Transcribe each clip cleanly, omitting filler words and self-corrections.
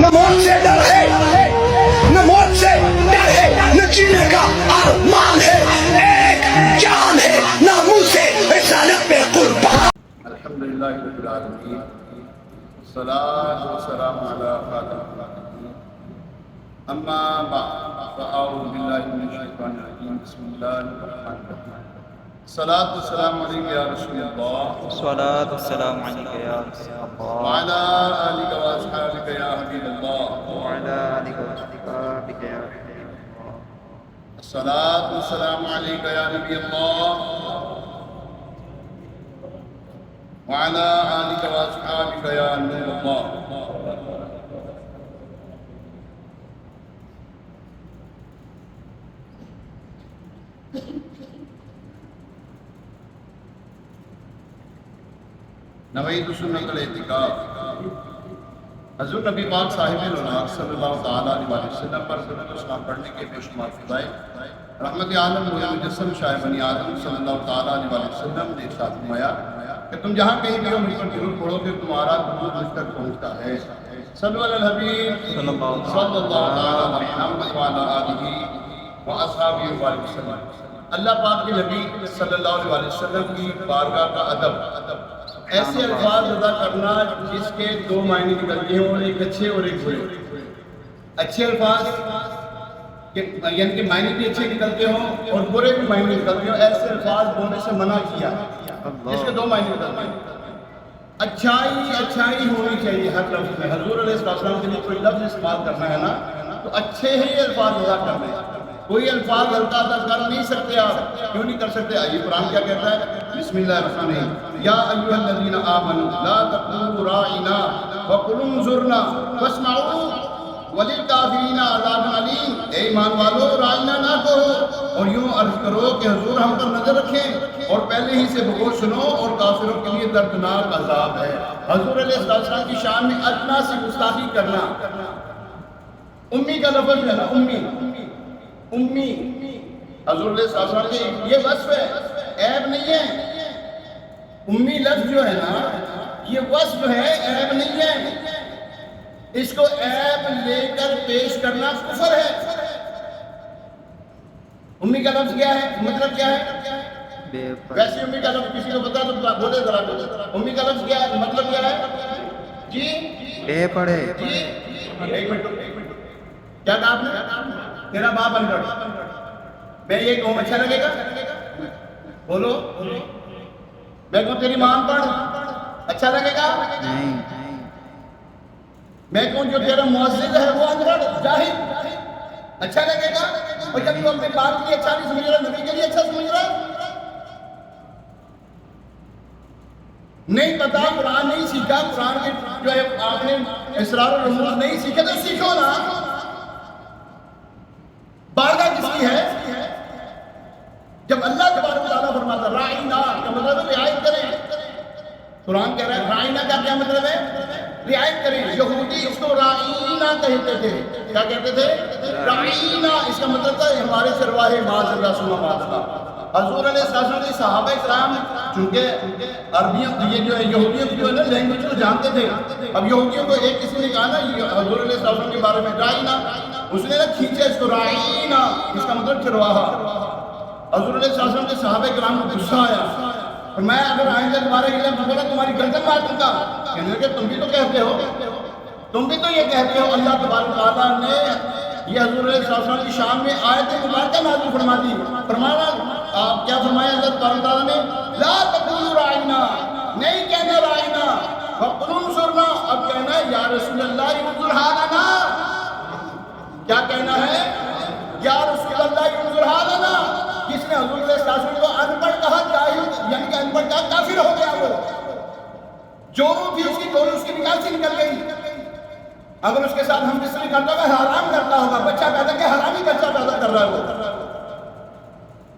نہ موت سے ڈر ہے، نہ موت سے ڈر ہے، نہ جینے کا ارمان ہے، ایک جان ہے ناموس سے رسالت پہ قربان۔ الحمدللہ رب العالمین، الصلاۃ والسلام علی خاتم النبیین، اما بعد، فاعوذ باللہ من الشیطان الرجیم، بسم اللہ الرحمن الرحیم۔ الصلاۃ والسلام علیک یا رسول اللہ، الصلاۃ والسلام علیک یا رسول اللہ وعلی آلک واصحابک یا حبیب اللہ، وعلی آلک واصحابک یا حبیب اللہ۔ الصلاۃ والسلام علیک یا نبی اللہ، وعلی آلک واصحابک یا نور اللہ۔ نویت سنت الاعتکاف، حضور نبی پاک صاحب الولاق صلی اللہ تعالیٰ علیہ وسلم پر درود و سلام پڑھنے کے بے شمار فضائل رحمت عالم و مجسم شاہ بنی آدم صلی اللہ تعالیٰ علیہ وسلم نے ارشاد فرمایا کہ تم جہاں کہیں بھی ہو مجھ پر درود پڑھو کہ تمہارا درود مجھ تک پہنچتا ہے۔ صلی اللہ علیہ الحبیب صلی اللہ تعالیٰ علیہ محمد وعلی آلہ و اصحابہ وسلم۔ اللہ پاک کے نبی صلی اللہ علیہ وسلم کی بارگاہ کا ادب، ایسے الفاظ ادا کرنا جس کے دو معنی نکلتے ہیں، اور ایک اچھے اور ایک برے۔ اچھے الفاظ یعنی کہ معنی بھی اچھے نکلتے ہوں اور برے بھی معنی نکلتے ہوں، ایسے الفاظ بولنے سے منع کیا جس کے دو معنی نکلتے ہیں۔ اچھائی ہونی چاہیے ہر لفظ میں۔ حضور علیہ السلام کے لیے کوئی لفظ استعمال کرنا ہے نا تو اچھے ہی الفاظ ادا کرنے ہیں، کوئی الفاظ ہلکا ادا کر نہیں سکتے۔ آپ کیوں نہیں کر سکتے؟ آئیے قرآن کیا کہتا ہے، بسم اللہ الرحمن الرحیم، یا ایھا الذین آمنوا لا تقولوا راعنا وقولوا انظرنا واسمعوا وللکافرین عذاب علیم۔ اے ایمان والو، راعنا نہ کہو اور یوں عرض کرو کہ حضور ہم پر نظر رکھیں، اور پہلے ہی سے بگو سنو، اور کافروں کے لیے دردناک عذاب ہے۔ حضور علیہ السلام کی شان میں ادنا سی گستاخی کرنا، امی کا لفظ جو ہے نا، امی حضور علیہ السلام کے یہ وصف ہے، عیب نہیں ہے۔ امی لفظ جو ہے نا یہ وصف ہے، عیب نہیں ہے۔ اس کو عیب لے کر پیش کرنا کفر ہے۔ امی کا لفظ کیا ہے، مطلب کیا ہے؟ ویسے امی کا لفظ کسی کو بتا تو بولے ذرا، امی کا لفظ کیا ہے، مطلب کیا ہے؟ جی بے پڑھے، جی ایک منٹ کیا کہا آپ نے؟ تیرا باپ ان پڑھ، میں یہ کہوں اچھا لگے گا؟ بولو، میں کہوں تیری ماں پڑھ، اچھا لگے گا؟ نہیں۔ میں کہوں جو تیرا مؤذن ہے وہ ان پڑھ، جاہل، اچھا لگے گا؟ اور جب تو اپنے باپ کے لیے اچھا نہیں سمجھ رہا، نبی کے لیے اچھا سمجھ رہا؟ نہیں پتا، قرآن نہیں سیکھا، قرآن کے جو ہے آپ نے اسرار و رموز نہیں سیکھے تو سیکھو نا۔ بارگاہ کس کی ہے؟ جب اللہ تبارک و تعالیٰ فرماتا رائنا کا مطلب ہے رعایت کریں۔ قرآن کہہ رہا ہے رائنا کا کیا مطلب ہے؟ رعایت کریں۔ یہودی اس کو رائنا کہتے تھے، کیا کہتے تھے؟ رائنا، اس کا مطلب تھا ہمارے سے رواہ معاذ اللہ سنہ معاذ اللہ۔ حضور علیہ السلام کے صحابہ اکرام چونکہ عربیوں یہ جو ہے یہودیوں کی جو ہے نا لینگویج کو جانتے تھے، اب یہودیوں کو ایک کسی نے کہا نا حضور علیہ السلام کے بارے میں رائنا، اس نے نا کھینچا اس کو رائنا، اس کا مطلب چرواہا۔ حضور علیہ السلام کے صحابہ کرام کو غصہ آیا، اور میں اگر آئندہ تمہارے کے لیے بولا تمہاری گردن مار دوں گا، کہنے لگے تم بھی تو کہتے ہو، تم بھی تو یہ کہتے ہو۔ اللہ تبارک و تعالیٰ نے یہ حضور علیہ السلام کی شان میں آیت مبارکہ نازل فرما دی۔ فرمایا آپ کیا فرمایا اللہ تبارک و تعالیٰ نے؟ لا تقولوا راعنا، نہیں کہنا راعنا، وقولوا انظرنا، اب کہنا ہے یا رسول اللہ انظر حالنا۔ کیا کہنا ہے؟ یا رسول اللہ انظر حالنا۔ کس نے حضور علیہ السلام کو ان پڑھ کہا؟ جاہل یعنی کہ ان پڑھ کہا، کافر ہو گیا وہ۔ جو تھی اس کی گولی اس کی نکال سے نکل گئی۔ اگر اس کے ساتھ ہم جس نے کرتا ہوگا حرام کرتا ہوگا، بچہ پیدا کہ حرامی بچہ پیدا کر رہا ہے وہ۔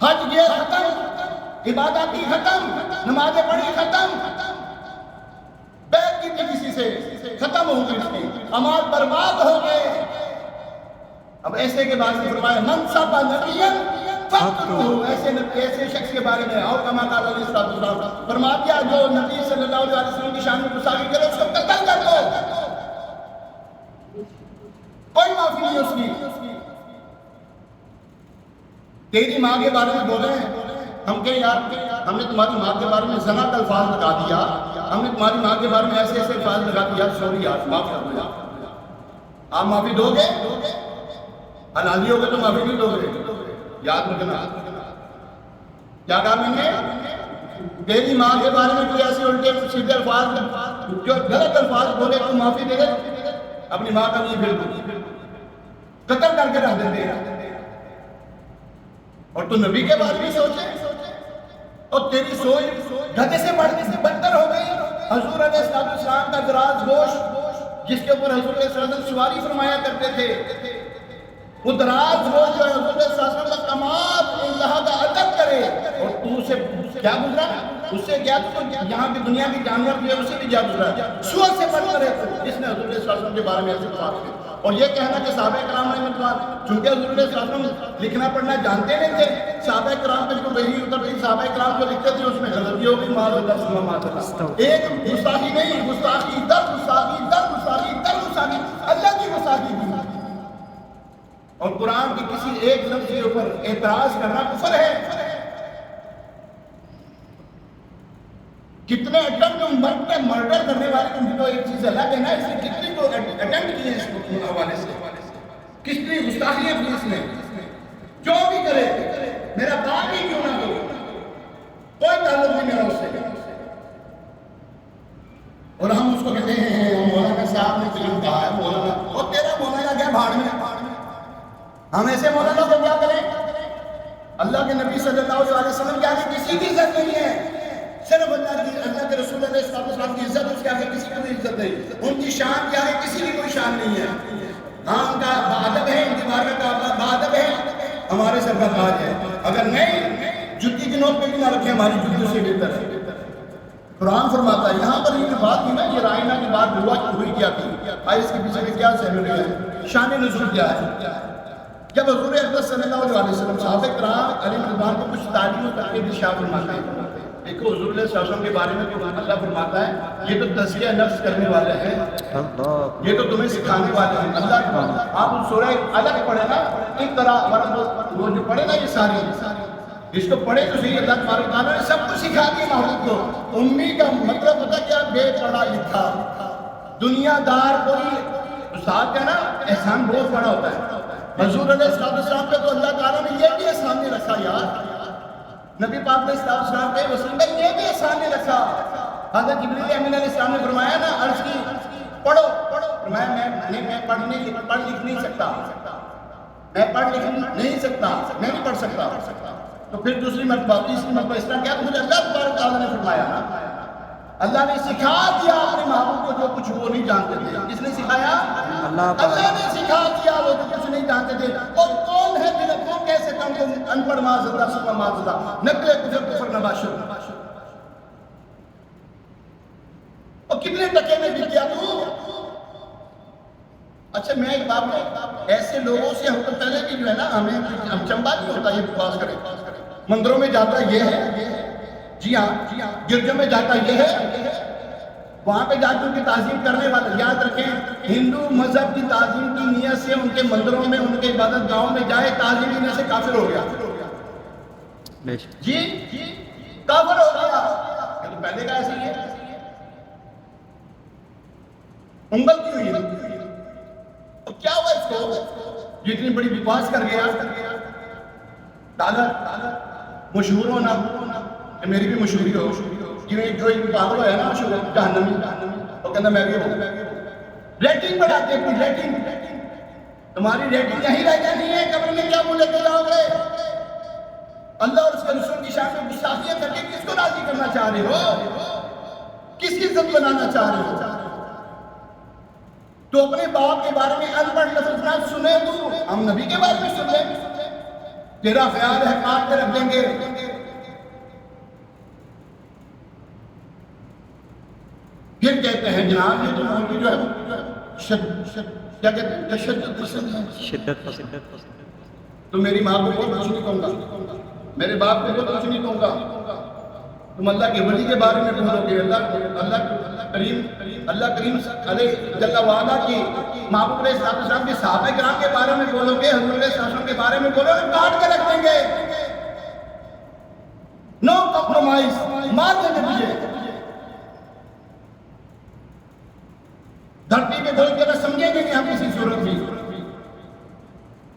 حج یہ ختم، عبادت کی ختم، نمازیں پڑھی ختم، بیعت کی تھی کسی سے ختم ہو گئی، اس کی اعمال برباد ہو گئے۔ اب ایسے کے بعد فرمایا من سب نبی فقتلوہ، ایسے شخص کے بارے میں اور کما قال علیہ السلام فرما دیا جو نبی صلی اللہ علیہ وسلم کی شان میں گستاخی کرے اس کو قتل کر دو۔ کوئی معافی نہیں اس کی. تیری ماں کے بارے میں بولے ہم کہیں یار ہم نے تمہاری ماں کے بارے میں زنا کا الفاظ لگا دیا, ہم نے تمہاری ماں کے بارے میں ایسے ایسے الفاظ لگا دیا, سوری یار معاف کر دو یار. آپ معافی دو گے؟ حلالی ہوگے تو معافی نہیں دو گے. یاد رکھنا کیا کہا میں نے, تیری ماں کے بارے میں کوئی ایسے الٹے سیدھے الفاظ جو غلط الفاظ بولے تو معافی دے دے, اپنی ماں کا نہیں بالکل قتل کر کے رکھ دیتے ہیں. اور تو نبی کے بارے میں سوچے, اور تیری سوچ گدھے سے بڑھنے سے بدتر ہو گئی. حضور علیہ السلام کا دراز گوشت جس کے اوپر حضور علیہ السلام سواری فرمایا کرتے تھے, وہ دراز گوشت جو حضور علیہ السلام کا کمال اللہ کا ادب کرے, اور تو اسے کیا گزرا, اس سے کیا تو یہاں کی دنیا کی جانور بھی ہے اسے بھی کیا گزرا, سور سے بدتر ہے جس نے حضور علیہ السلام کے بارے میں ایسے بات کی. اور یہ کہنا کہ صحابہ کرام نے چونکہ حضور علیہ السلام لکھنا پڑھنا جانتے نہیں تھے, صحابہ کرام پہ جو وحی اتر رہی صحابہ کرام جو لکھتے تھے اس میں غلطی ہو گئی, معاذ اللہ ثم معاذ اللہ. ایک گستاخی نہیں, گستاخی در گستاخی در گستاخی در گستاخی, اللہ کی گستاخی کی. اور قرآن کی کسی ایک لفظ کے اوپر اعتراض کرنا کفر ہے. کتنے مرڈر کرنے والے تو ایک چیز الگ ہے نا, اس نے کتنی کو اٹیمپٹ کیے اس حوالے سے, کتنی گستاخیاں کی اس نے. جو بھی کرے میرا باپ ہی کیوں نہ ہو, کوئی تعلق نہیں میرا اس سے. اور ہم اس کو کہتے ہیں مولانا صاحب نے کلام کہا ہے, مولانا, اور تیرا مولانا کیا بھاڑ میں. ہم ایسے مولانا کو کیا کریں؟ اللہ کے نبی صلی اللہ علیہ وسلم کے آگے کسی کی عزت نہیں ہے, صرف اللہ کے رسول علیہ السلام کی عزت, اس کے آگے کسی کی عزت نہیں. ان کی شان کے آگے کسی کی کوئی شان نہیں ہے. ہاں ان کا بادب ہے, ان کی بارگاہ کا بادب ہے, ہمارے سر کا تاج ہے. اگر نہیں جوتی کی نوک پہ بھی نہ رکھیں ہماری جوتیوں سے بہتر ہے. قرآن فرماتا ہے یہاں پر یہ بات تھی نا, یہ رائنا کی بات ہوئی کیا تھی, آئی اس کے پیچھے میں کیا سہمت ہے, شان نزول کیا ہے. جب حضور اقدس صلی اللہ علیہ وسلم صحابہ کرام علی رضوان کو کچھ تعلیم و ترغیب ارشاد فرماتے ہیں. دیکھو حضور علیہ السلام کے بارے میں قرآن اللہ فرماتا ہے یہ تو تزکیہ نفس کرنے والے ہیں, یہ تو تمہیں سکھانے والے ہیں. اللہ آپ سورہ الگ پڑھے نا, ایک طرح وہ جو پڑھے نا یہ ساری, اس کو پڑھے تو صحیح. اللہ تبارک تعالیٰ نے سب کو سکھا دیا محبوب کو. امی کا مطلب ہوتا کیا, بے پڑھا لکھا دنیا دار. کوئی استاد کا نا احسان بہت بڑا ہوتا ہے. حضور علیہ السلام پہ تو اللہ تعالیٰ نے یہ بھی احسان نہیں رکھا یار, نبی پاک علیہ السلام پہ وسلم پہ یہ بھی احسان نہیں رکھا. حضرت جبریل امین علیہ السلام نے فرمایا نا, عرض کی پڑھو, فرمایا میں پڑھ لکھ نہیں سکتا, میں پڑھ لکھ نہیں سکتا, میں نہیں پڑھ سکتا. تو پھر دوسری مرتبہ تیسری مرتبہ اس طرح کیا, تو مجھے اللہ تبارک تعالیٰ نے فرمایا نا, اللہ نے سکھا دیا اپنے محبوب کو جو کچھ وہ نہیں جانتے تھے. کس نے سکھایا؟ اللہ نے سکھا دیا وہ جو کچھ نہیں جانتے تھے. اور کون ہے جنہیں کون کہہ سکتا ہوں کہ ان پڑھ معاذ اللہ ثم معاذ اللہ, نقل کفر نباشر. اور کتنے ٹکے میں بھی کیا تو. اچھا میں ایک بات میں ایسے لوگوں سے ہم تو پہلے بھی جو ہے نا ہم چمبا نہیں ہوتا یہ بکواس کرے. مندروں میں جاتا یہ ہے, جی ہاں گرجوں میں جاتا یہ ہے, وہاں پہ جا کے ان کی تعظیم کرنے والے. یاد رکھیں ہندو مذہب کی تعظیم کی نیت سے ان کے مندروں میں ان کے عبادت گاہوں میں جائے, تعظیم کی نیت سے کافر ہو گیا. جی کافر ہو گیا. تو پہلے کا ایسے ہی ہے, انگل کی ہوئی ہے. تو کیا ہوا اس کو, جتنی بڑی بکواس کر گیا, مشہور ہونا, میری بھی مشہوری ہو, جو ایک پاگل ہے نا جہنمی, وہ کہتا میں بھی ہوں. ریٹنگ بڑھاتے ہیں, ریٹنگ, تمہاری ریٹنگ یہیں رہ جانی ہے, قبر میں کیا منہ لے کے جاؤ گے. اللہ اور اس کے رسول کی شان میں گستاخیاں کر کے کس کو راضی کرنا چاہ رہے ہو, کس کی عزت بنانا چاہ رہے ہو. تو اپنے باپ کے بارے میں ان پڑھ لفظ نہ سنے تو ہم نبی کے بارے میں سن لیں. تیرا خیال ہے کاٹ کے رکھ دیں گے. پھر کہتے ہیں جناب یہ تو مولوی جو ہے کیا کہتے ہیں تشدد پسند ہے, شدت پسند. تو میری ماں کو کچھ نہیں کہوں گا, میرے باپ کو کچھ نہیں کہوں گا. تم اللہ کے ولی کے بارے میں بولو گے, اللہ کریم علیہ جل وعلا کی محبوب علیہ السلام کے صحابہ کرام کے بارے میں بولو گے، حضور علیہ السلام کے بارے میں بولو گے، کاٹ کے رکھ دیں گے. نو کمپرومائز، مار دیں گے تجھے. دھرتی پہ کوئی جگہ سمجھیں گے کہ ہم کسی صورت بھی.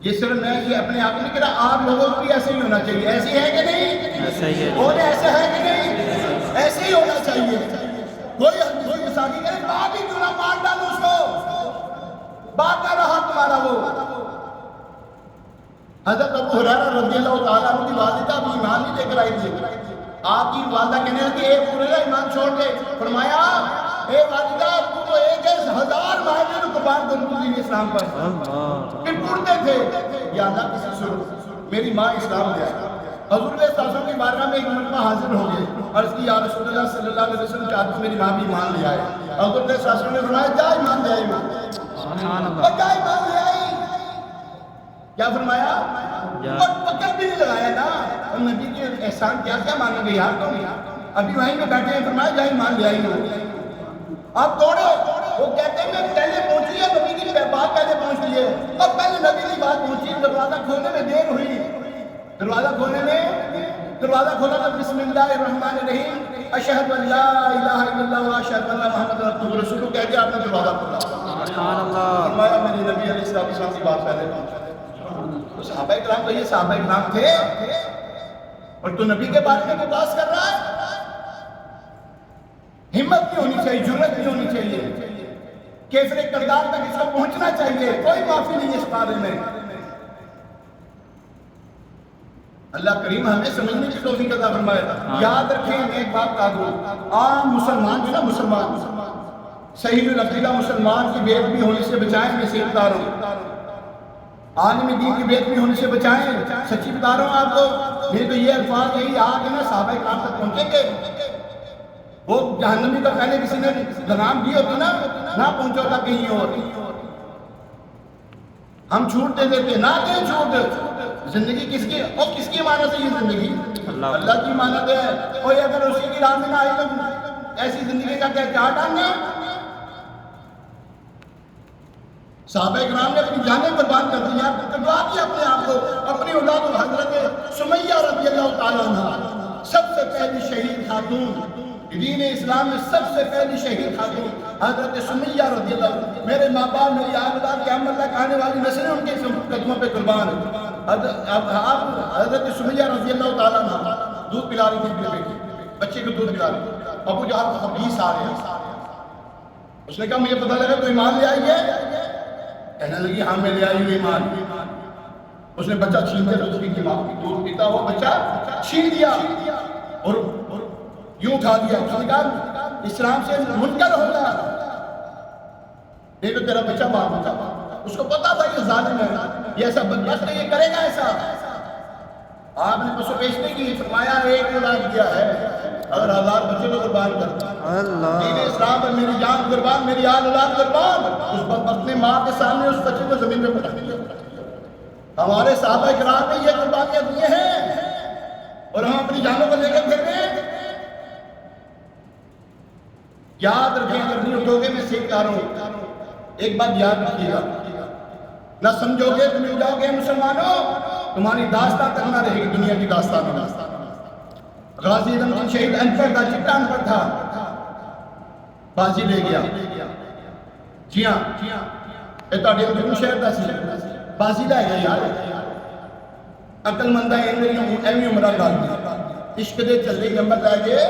یہ صرف میں یہ اپنے آپ میں کہہ رہا، آپ لوگوں کو بھی ایسے ہی ہونا چاہیے. ایسے ہی ہے کہ نہیں؟ ایسا ہی ہے. بولے ایسے ہے کہ نہیں؟ ایسے ہی ہونا چاہیے. کوئی مساقی کرے باپ ہی کیوں نہ مار ڈالو اس کو، باپ کا رہا تمہارا وہ. حضرت ابو ہریرہ رضی اللہ تعالیٰ عنہ کی والدہ بھی ایمان نہیں لے کر آئی تھی. آپ کی والدہ کہنے لگی اے ابو ہریرہ ایمان چھوڑ دے. فرمایا اے والدہ تو 1000 ماہرین کو قربان کر دوں دین اسلام پر. پھر پڑھتے تھے یا اللہ کسی صورت میری ماں اسلام لے آئی. حضور علیہ السلام کی بارگاہ میں ایک مرتبہ حاضر ہو گئے، عرض کی یا رسول اللہ صلی اللہ علیہ وسلم چاہتے میری ماں بھی ایمان لے آئے. حضور علیہ السلام نے فرمایا جا ایمان لے آئی. اور جا ایمان لے آئی. کیا فرمایا؟ اور پکڑ بھی نہیں لگایا نا. اور نبی کے احسان کیا کیا مانیں گے یار تم؟ ابھی وہیں پہ بیٹھے ہیں، فرمایا جا ایمان لے آئی ہو. آپ توڑو. وہ کہتے ہیں میں پہلے پہنچی ہے، نبی کی بات پہلے پہنچی ہے، اور پہلے نبی کی بات پہنچی. دروازہ کھولنے میں دیر ہوئی. دروازہ کھولنے میں دروازہ کھولا تو بسم اللہ الرحمن الرحیم اشہد ان لا الہ الا اللہ و اشہد ان محمد رسول اللہ کہہ کے آپ نے دروازہ کھولا. سبحان اللہ. فرمایا میرے نبی علیہ السلام کی بات پہلے پہنچی. تو صحابہ کرام تو یہ صحابہ کرام تھے، اور تو نبی کے بارے میں بکواس کر رہا ہے. ہمت نہیں ہونی چاہیے، جرأت نہیں ہونی چاہیے. کیفر کردار تک اس کو پہنچنا چاہیے. کوئی معافی نہیں اس بارے میں. اللہ کریم ہمیں سمجھنے کی توفیق عطا فرمائے. یاد رکھیں ایک بات کہا دوں، عام مسلمان جو نا مسلمان صحیح العقیدہ مسلمان کی بے ادبی ہونے سے بچائیں. میں صحیح بتا رہا ہوں، عالم دین کی بے ادبی ہونے سے بچائیں. سچی بتا رہا ہوں آپ کو. نہیں تو یہ الفاظ یہی آگے نا صحابہ کرام تک پہنچیں گے. وہ جہنمی کا پہلے کسی نے لگام دی ہوتی نا، نہ پہنچا ہوتا کہیں اور. ہم چھوٹ دے دیتے، نہ دیں چھوٹ. زندگی کس کی اور کس کی امانت ہے؟ یہ زندگی اللہ کی امانت ہے. اور اگر اسی کی راہ میں نہ آئی تو ایسی زندگی کا کیا ڈالنا. صحابہ کرام نے اپنی جانیں قربان کر دی. کروا دیا اپنے آپ کو. اپنی اولاد حضرت سمیہ رضی اللہ تعالیٰ عنہ سب سے پہلی شہید خاتون دین اسلام میں، سب سے پہلی شہید خاتون حضرت سمیہ رضی اللہ. میرے ماں باپ میری آبادات قیامت تک آنے والی نسلیں ان کے قدموں پہ قربان ہیں. حضرت سمیہ رضی اللہ تعالیٰ عنہ دودھ پلا رہی تھی اپنے بیٹے بچے کو دودھ پلا رہی. ابو جہل کو 20 آ رہے ہیں. اس نے کہا مجھے پتہ لگا تو ایمان لے آئی ہے. کہنے لگی ہاں میں لے آئی ہوں ایمان. اس نے بچہ چھین دیا. دودھ پیتا ہوا بچہ چھین دیا اور یوں اٹھا دیا. اس نے کہا اسلام سے منکر ہوگا، نہیں تو تیرا بچہ مار ہوگا. اس کو پتا تھا یہ ظالم ہے، یہ ایسا بدبخت ہے، یہ کرے گا ایسا. آپ نے پسو پیش نہیں کی. فرمایا ایک اولاد دیا ہے، اگر 1000 بچے کو قربان کرتا دین اسلام پر میری جان قربان، میری آل اولاد قربان. اس بدبخت نے ماں کے سامنے اس بچے کو زمین پہ پٹک دیا. ہمارے صحابہ کرام نے یہ قربانیاں دیے ہیں اور ہم اپنی جانوں کو لے کر پھر رہے ہیں. یاد رکھیں اگر نہیں اٹھو گے میں سیکھتا رہا ہوں. ایک بات یاد رکھیے گا، نہ سمجھو گے تم مل جاؤ گے مسلمانوں، تمہاری داستان تک نہ رہے گی دنیا کی داستان میں. غازی اعظم دین شہید ان پڑھ تھا، چٹا ان پڑھ تھا، بازی لے گیا. جی ہاں یہ تاڑی اندرون شہر تھا سی بازی لے گیا. یار عقل مندہ ایمی عمرہ کار دیا. عشق دے چل رہی نمبر لے گئے.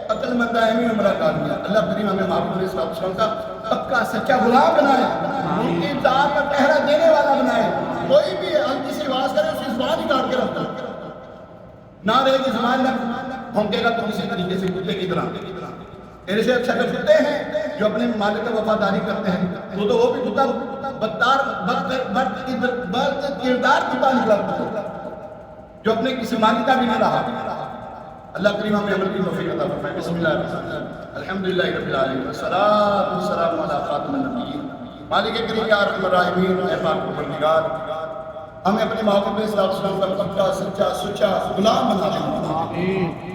عقل مندہ ایمی عمرہ کار دیا. اللہ کریم ہمیں محبوب علیہ السلام کا پکا سچا غلام بنائے، ان کی اطاعت کا پہرا دینے والا بنائے. کوئی بھی ہلکی سی آواز کرے اس کی زبان ہی کاٹ کے رکھتا نہ رہے گی. زبان نہ بھونکے گا تو کسی طریقے سے کتے کی طرح. میرے سے اکثر کتے ہیں جو اپنے مالک کا وفاداری کرتے ہیں، تو وہ بھی کتا بدکردار کتا نکلا جو اپنے کسی مالک کا بھی نہ رہا. اللہ کریم ہمیں عمل کی توفیق عطا فرمائے. بسم اللہ الرحمن الرحیم. الحمدللہ رب العالمین والصلاۃ والسلام علی خاتم النبیین. مالک کریم یا ارحم الراحمین، اے پاک پروردگار ہمیں اپنے محبوب علیہ السلام کا پکا سچا سچا غلام بنا دے.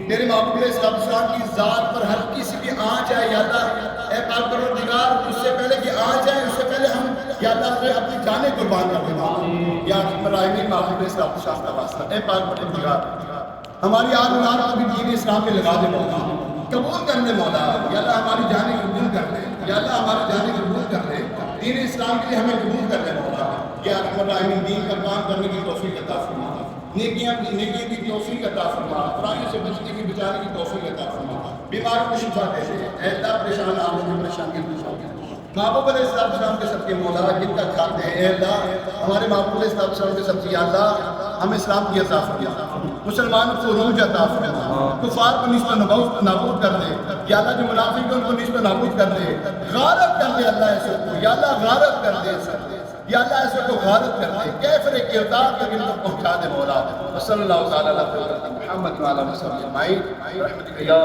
تیرے محبوب علیہ السلام کی ذات پر ہلکی سی بھی آنچ آئے یا اللہ، اے پاک پروردگار اس سے پہلے کہ آنچ آئے اس سے پہلے ہم یا اللہ سے اپنی جانیں قربان کر دے مولا یا ملائمین معافی میں صاحب شاہ کا واسطہ اے پاک پروردگار ہماری آن اولاد کو بھی دین اسلام میں لگا دے مولا قبول کر لے مولا یا اللہ ہماری جانیں قبول کر لے یا اللہ ہماری جانیں قبول کر لے دین اسلام کے لیے ہمیں قبول کر لے مولا یا ملائمین دین کا کام کرنے کی توفیق عطا فرما نیکیاں کی توفیق عطا فرما برائیوں سے بچنے کی بچانے کی توفیق عطا فرما بیماروں کو شفا دے دے اے اللہ پریشان آدمی کی پریشانی کو محبوب علیہ السلام کے سب کے مولا جن کا کھاتے ہیں اے اللہ ہمارے محبوب علیہ السلام کے سب کی اللہ ہم اسلام کی عطا فرما مسلمانوں کو عروج عطا فرما کفار کو نسبت نابود کر دے یا اللہ جو منافق ہیں ان کو نسبت نابود کر دے غارت کر دے اللہ ایسے کو یا اللہ غارت کر دے یا اللہ ایسے کو غارت کر دے کیفر کردار تک ان کو پہنچا دے مولا صلی اللہ تعالی علیہ محمد وعلی آلہ وصحبہ اجمعین برحمتک یا